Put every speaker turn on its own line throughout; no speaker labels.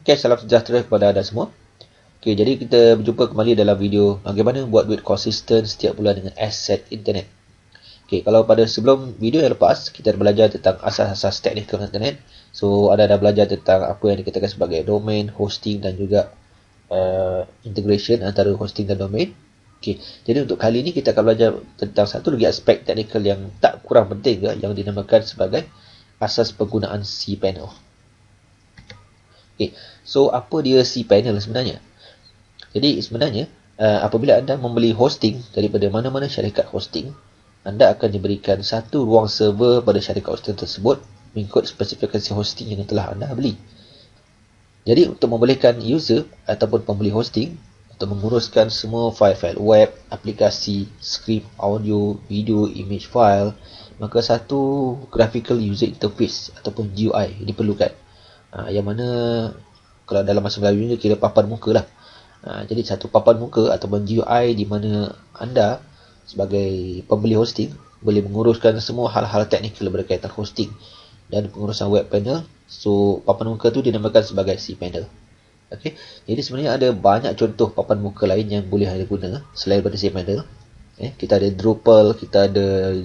Okay, salam sejahtera kepada anda semua. Okay, jadi kita berjumpa kembali dalam video bagaimana buat duit konsisten setiap bulan dengan aset internet. Okay, kalau pada sebelum video yang lepas, kita belajar tentang asas-asas teknikal internet. So, anda dah belajar tentang apa yang dikatakan sebagai domain, hosting dan juga integration antara hosting dan domain. Okay, jadi untuk kali ini kita akan belajar tentang satu lagi aspek teknikal yang tak kurang penting yang dinamakan sebagai asas penggunaan cPanel. Okay, so apa dia cPanel sebenarnya? Jadi sebenarnya apabila anda membeli hosting daripada mana-mana syarikat hosting, anda akan diberikan satu ruang server pada syarikat hosting tersebut mengikut spesifikasi hosting yang telah anda beli. Jadi untuk membolehkan user ataupun pembeli hosting untuk menguruskan semua fail-fail web, aplikasi, skrip, audio, video, image file, maka satu graphical user interface ataupun GUI diperlukan. Yang mana kalau dalam bahasa Melayu ni kira papan muka lah. Jadi satu papan muka ataupun GUI di mana anda sebagai pembeli hosting boleh menguruskan semua hal-hal teknikal berkaitan hosting dan pengurusan web panel. So papan muka tu dinamakan sebagai cPanel. Okay. Jadi sebenarnya ada banyak contoh papan muka lain yang boleh anda guna selain daripada cPanel. Kita ada Drupal, kita ada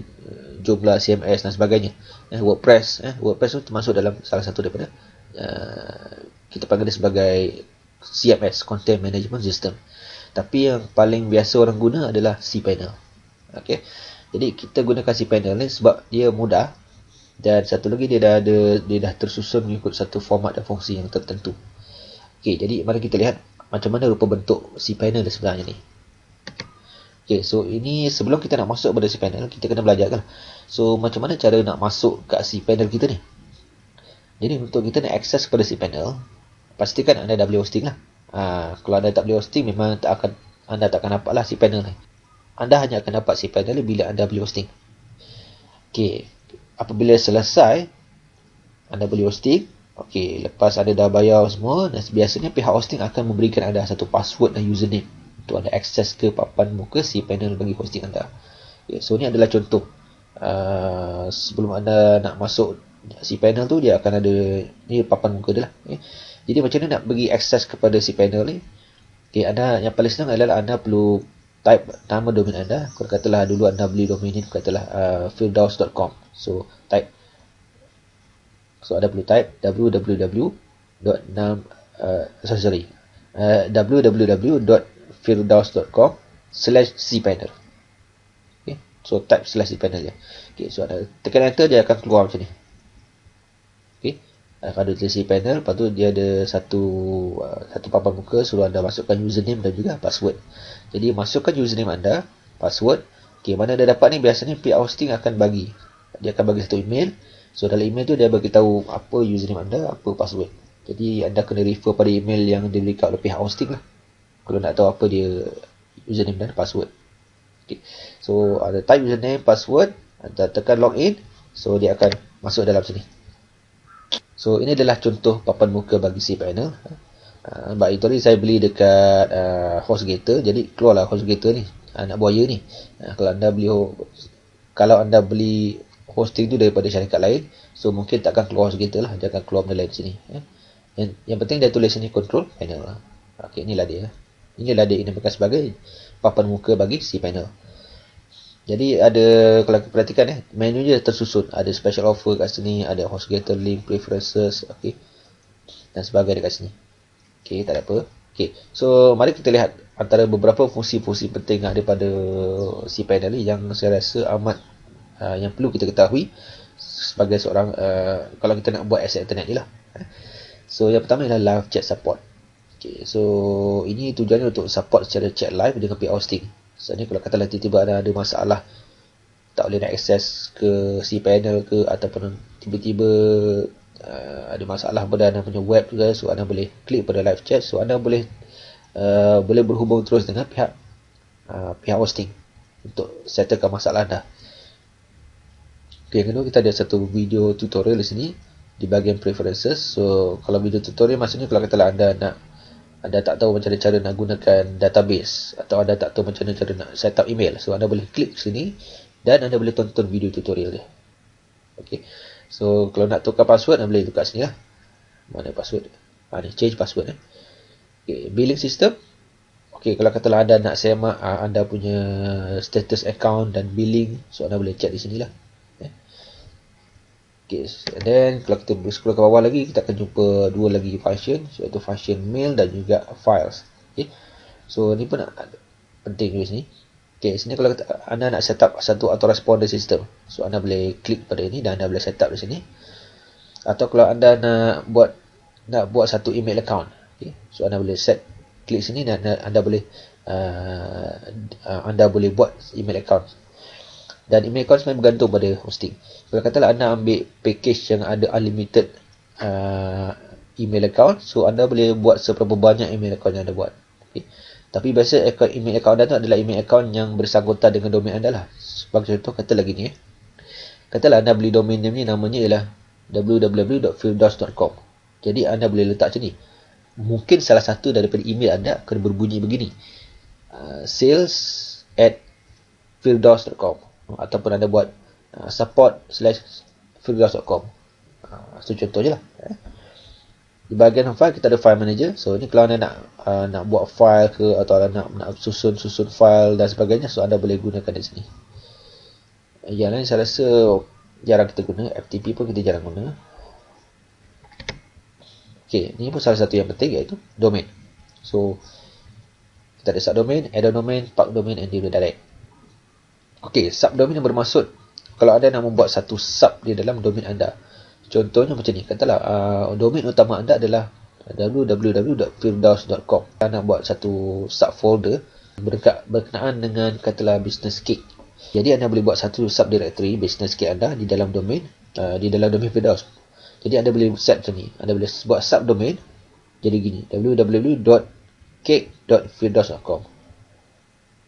Joomla, CMS dan sebagainya. WordPress tu termasuk dalam salah satu daripada kita panggil dia sebagai CMS, Content Management System. Tapi yang paling biasa orang guna adalah cPanel. Okay. Jadi kita gunakan cPanel ni sebab dia mudah dan satu lagi dia dah tersusun mengikut satu format dan fungsi yang tertentu. Okay, jadi mari kita lihat macam mana rupa bentuk cPanel sebenarnya ni. Okay, so ini sebelum kita nak masuk pada cPanel, kita kena belajar kan. So macam mana cara nak masuk kat cPanel kita ni? Jadi untuk kita nak akses kepada cPanel, pastikan anda dah beli hosting lah. Kalau anda tak beli hosting, memang anda tak akan dapat lah cPanel ni. Anda hanya akan dapat cPanel bila anda beli hosting. Okay, apabila selesai anda beli hosting, okay, lepas anda dah bayar semua, dan biasanya pihak hosting akan memberikan anda satu password dan username untuk anda akses ke papan muka cPanel bagi hosting anda. Okay, so ni adalah contoh. Sebelum anda nak masuk cPanel tu, dia akan ada ni papan muka dia lah. Okay. Jadi macam mana nak bagi akses kepada cPanel ni? Okay, anda yang paling senang adalah anda perlu type nama domain anda. Kalau katalah dulu anda beli domain ni, katalah firdaus.com. So anda perlu type www.firdaus.com/cPanel. Okay, so type /cPanel je. Okay, so anda tekan enter, dia akan keluar macam ni. Okay, akan ada cPanel, lepas tu dia ada satu papan muka, suruh anda masukkan username dan juga password. Jadi masukkan username anda, password. Okay, mana anda dapat ni, biasanya pihak hosting akan bagi. Dia akan bagi satu email. So dalam email tu dia beritahu apa username anda, apa password. Jadi anda kena refer pada email yang diberikan oleh pihak hosting lah, kalau nak tahu apa dia username dan password. Okay, so ada type username, password, anda tekan login. So dia akan masuk dalam sini. So ini adalah contoh papan muka bagi cPanel. Sebab itu tadi saya beli dekat HostGator. Jadi keluarlah HostGator ni, anak buaya ni. Kalau anda beli hosting tu daripada syarikat lain, so mungkin takkan keluar HostGator lah, dia akan keluar benda lain sini. Yang penting dia tulis sini control panel lah. Okay, inilah dia. Inilah dia dinamakan sebagai papan muka bagi cPanel. Jadi ada, kalau kita perhatikan menu je tersusun. Ada special offer kat sini, ada HostGator link, preferences, okay, dan sebagainya dekat sini. Okay, tak ada apa. Okay, so mari kita lihat antara beberapa fungsi-fungsi penting yang ada pada cPanel ni yang saya rasa amat yang perlu kita ketahui sebagai seorang kalau kita nak buat aset internet ni lah. So yang pertama adalah live chat support. Okay, so ini tujuannya untuk support secara chat live dengan pihak hosting. Sebenarnya kalau katalah tiba-tiba ada masalah, tak boleh nak akses ke cPanel ke, ataupun tiba-tiba ada masalah pada anda punya web juga, so anda boleh klik pada live chat. So anda boleh berhubung terus dengan pihak hosting untuk settlekan masalah anda. Okay, yang kedua, kita ada satu video tutorial di sini di bahagian preferences. So kalau video tutorial maksudnya kalau katalah anda tak tahu macam mana cara nak gunakan database, atau anda tak tahu macam mana cara nak set up email, so anda boleh klik sini dan anda boleh tonton video tutorial dia. Okay, so kalau nak tukar password, anda boleh tukar sini lah. Mana password? Ni change password. Okay, billing system. Okay, kalau katalah anda nak semak anda punya status account dan billing, so anda boleh check di sini lah. Okay, and then kalau kita scroll ke bawah lagi, kita akan jumpa dua lagi function, iaitu function mail dan juga files. Okay, so ni pun penting di sini. Okay, sini kalau anda nak set up satu autoresponder system, so anda boleh klik pada ini dan anda boleh set up di sini. Atau kalau anda nak buat satu email account, okay, so anda boleh klik sini dan anda boleh buat email account. Dan email account sebenarnya bergantung pada hosting. Kalau katalah anda ambil package yang ada unlimited email account, so anda boleh buat seberapa banyak email account yang anda buat. Okay. Tapi biasa email account anda tu adalah email account yang bersangkutan dengan domain anda lah. Sebagai contoh, kata lagi ni. Katalah anda beli domain name ni, namanya ialah www.fielddos.com. Jadi anda boleh letak macam ni. Mungkin salah satu daripada email anda akan berbunyi begini, sales@fielddos.com, ataupun anda buat support/fielddos.com. So contoh je lah. Di bahagian file kita ada file manager. So ni kalau anda nak buat file ke, atau anda nak susun file dan sebagainya, so anda boleh gunakan di sini. Yang lain saya rasa jarang kita guna. FTP pun kita jarang guna. Okay, ni pun salah satu yang penting, iaitu domain. So kita ada subdomain, add domain, park domain, and redirect. Okay, subdomain yang bermaksud kalau anda nak membuat satu sub di dalam domain anda. Contohnya macam ni, katalah domain utama anda adalah www.fielddos.com. Anda nak buat satu subfolder berkenaan dengan katalah business cake. Jadi anda boleh buat satu subdirectory business cake anda di dalam domain Firdaus. Jadi anda boleh set macam ni. Anda boleh buat subdomain jadi gini, www.cake.fielddos.com.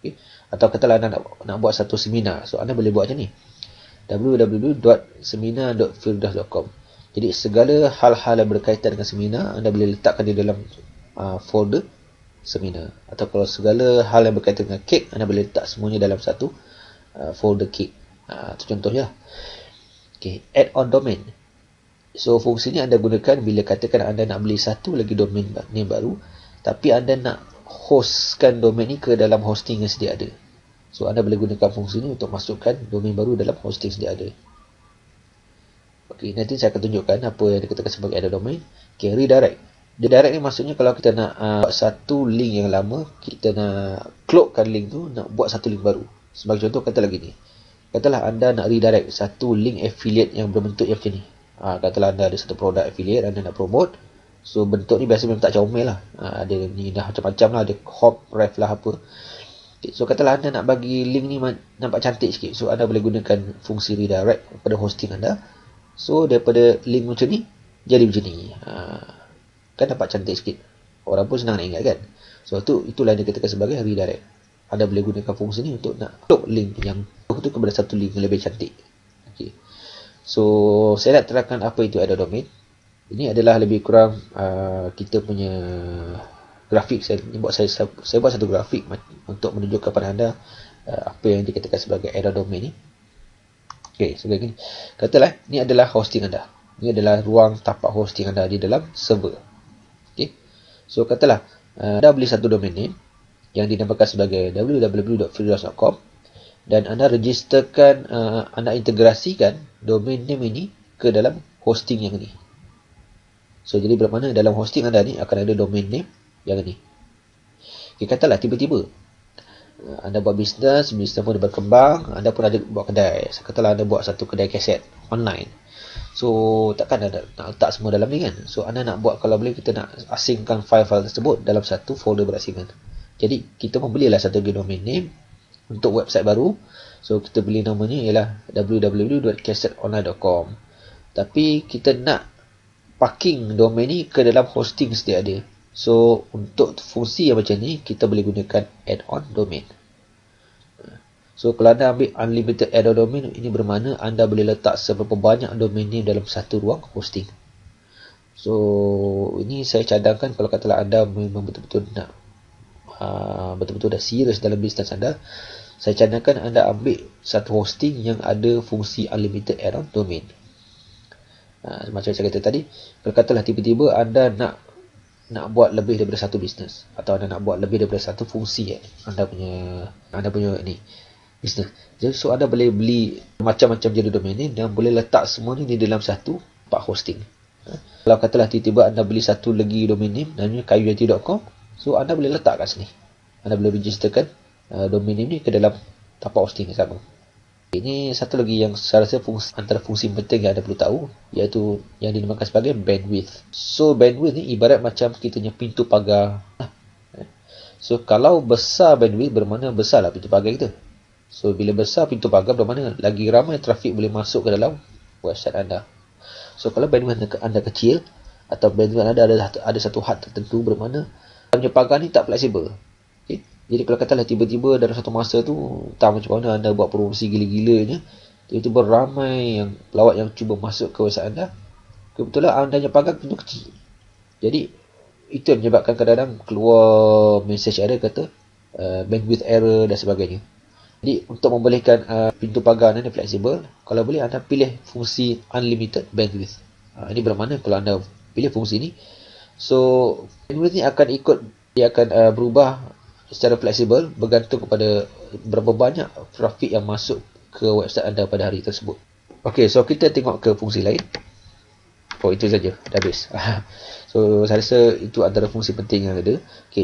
Okay. Atau katalah anda nak buat satu seminar, so anda boleh buat macam ni, www.seminar.fielddos.com. Jadi segala hal-hal yang berkaitan dengan seminar anda boleh letakkan di dalam folder seminar. Atau kalau segala hal yang berkaitan dengan kek, anda boleh letak semuanya dalam satu folder kek. Itu contohnya. Okay, add on domain. So fungsi ni anda gunakan bila katakan anda nak beli satu lagi domain name baru, tapi anda nak hostkan domain ni ke dalam hosting yang sedia ada. So anda boleh gunakan fungsi ni untuk masukkan domain baru dalam hosting sedia ada. Okay, nanti saya akan tunjukkan apa yang dikatakan sebagai add domain. Okay, redirect. Redirect ni maksudnya kalau kita nak buat satu link yang lama, kita nak cloakkan link tu, nak buat satu link baru. Sebagai contoh, katalah gini. Katalah anda nak redirect satu link affiliate yang berbentuk yang macam ni. Katalah anda ada satu produk affiliate, anda nak promote. So bentuk ni biasa memang tak comel lah. Ada ni dah macam-macam lah, ada hop, ref lah apa. Okay, so katalah anda nak bagi link ni nampak cantik sikit. So anda boleh gunakan fungsi redirect pada hosting anda. So daripada link macam ni jadi macam ni. Kan nampak cantik sikit. Orang pun senang nak ingat kan. So itulah yang dikatakan sebagai redirect. Anda boleh gunakan fungsi ni untuk nak cloak link yang tu kepada satu link yang lebih cantik. Okay. So saya nak terangkan apa itu add domain. Ini adalah lebih kurang kita punya grafik. Saya buat satu grafik untuk menunjukkan kepada anda apa yang dikatakan sebagai add domain ni. Okey, sebagai ini. Katalah ni adalah hosting anda. Ini adalah ruang tapak hosting anda di dalam server. Okey. So katalah anda beli satu domain name yang dinamakan sebagai www.fielddos.com dan anda registerkan, anda integrasikan domain name ini ke dalam hosting yang ini. So jadi bermakna dalam hosting anda ni akan ada domain name yang ini. Okay, katalah tiba-tiba anda buat bisnes pun berkembang, anda pun ada buat kedai. Katalah anda buat satu kedai kaset online. So takkan anda nak letak semua dalam ni kan. So anda nak buat, kalau boleh kita nak asingkan file-file tersebut dalam satu folder berasingan. Jadi kita membelilah satu domain name untuk website baru. So kita beli namanya ialah www.casetonline.com. Tapi kita nak parking domain ni ke dalam hosting sedia ada. So untuk fungsi yang macam ni kita boleh gunakan add-on domain. So kalau anda ambil unlimited add-on domain, ini bermakna anda boleh letak seberapa banyak domain name dalam satu ruang hosting. So ini saya cadangkan kalau katalah anda memang betul-betul nak betul-betul dah serius dalam bisnes anda, saya cadangkan anda ambil satu hosting yang ada fungsi unlimited add-on domain. Macam saya kata tadi, kalau katalah tiba-tiba anda nak nak buat lebih daripada satu bisnes, atau anda nak buat lebih daripada satu fungsi anda punya ni bisnes. Jadi so anda boleh beli macam-macam jenis domain ni dan boleh letak semua ni di dalam satu tempat hosting. Kalau katalah tiba-tiba anda beli satu lagi domain name namanya kayuyanti.com, so anda boleh letak kat sini. Anda boleh registerkan domain name ni ke dalam tempat hosting yang sama. Ini satu lagi yang saya rasa antara fungsi penting yang anda perlu tahu, iaitu yang dinamakan sebagai bandwidth. So bandwidth ni ibarat macam kita punya pintu pagar. So kalau besar bandwidth, bermakna besarlah pintu pagar kita. So bila besar pintu pagar, bermakna lagi ramai trafik boleh masuk ke dalam website anda. So kalau bandwidth anda kecil, atau bandwidth anda ada satu had tertentu, bermakna punya pagar ni tak fleksibel. Okay? Jadi kalau katalah tiba-tiba dalam satu masa tu, tak macam mana anda buat promosi gila-gilanya, tiba-tiba ramai yang pelawat yang cuba masuk ke website anda, kebetulan anda punya pagar pintu kecil. Jadi itu yang menyebabkan kadang-kadang keluar message error kata bandwidth error dan sebagainya. Jadi untuk membolehkan pintu pagar anda fleksibel, kalau boleh anda pilih fungsi unlimited bandwidth. Ini bermakna kalau anda pilih fungsi ni, so bandwidth ni dia akan berubah secara fleksibel bergantung kepada berapa banyak trafik yang masuk ke website anda pada hari tersebut. Okey, so kita tengok ke fungsi lain. Oh, itu saja, dah habis. So saya rasa itu antara fungsi penting yang ada. Okey.